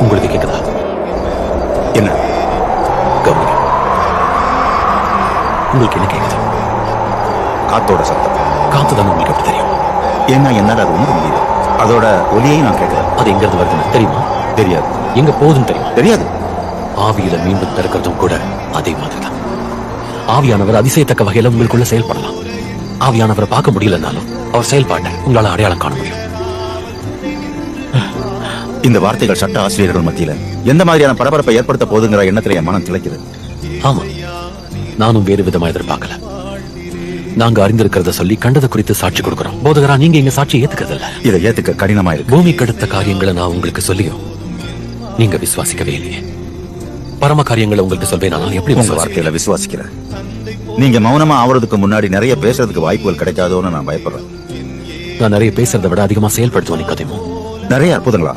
உங்களுக்கு கேக்குதா? என்ன? கவனிங்க. உங்களுக்கு என்ன கேக்குது? காத்தோட சத்தம். காத்துதான் உங்களுக்கு எப்படி தெரியும்? ஏன்னா என்னால அது உணர முடியுது. அதோட ஒலியையும் நான் கேட்கிறேன். அது எங்க இருந்து வருதுன்னு தெரியுமா? தெரியாது. எங்க போகுதுன்னு தெரியுமா? தெரியாது. ஆவியில மீண்டும் பிறக்கிறதும் கூட அதே மாதிரிதான். ஆவியானவர் அதிசயத்தக்க வகையில உங்களுக்குள்ள செயல்படலாம். ஆவியானவரை பார்க்க முடியலனாலும் அவர் செயல்பாட்டை உங்களால அடையாளம் காண முடியும். இந்த வார்த்தைகள் சட்ட ஆசிரியர்கள் மத்தியில எந்த மாதிரியான பரபரப்பை ஏற்படுத்த போதுங்கிற எண்ணத்துல என் மனம் திளைக்குது. ஆமா, நானும் வேறு விதமா எதிர்பார்க்கல. நாங்க அறிந்திருக்கிறத சொல்லி கண்டதை குறித்து சாட்சி கொடுக்கிறோம். போதகரா, நீங்க எங்க சாட்சி ஏத்துக்கிறது இல்ல. இதை ஏத்துக்க கடினமா இருக்கு. பூமி கடுத்த காரியங்களை நான் உங்களுக்கு சொல்லியும் நீங்க விசுவாசிக்கவே இல்லையே. பரம காரியங்களை உங்களுக்கு சொல்வேன், நான் எப்படி உங்க வார்த்தையில விசுவாசிக்கிறேன். நீங்க மௌனமா ஆவறதுக்கு முன்னாடி நிறைய பேசுறதுக்கு வாய்ப்புகள் கிடைக்காதோன்னு நான் பயப்படுறேன். நான் நிறைய பேசுறதை விட அதிகமா செயல்படுத்துவேன். நிக்கோதேமு, நிறைய அற்புதங்களா?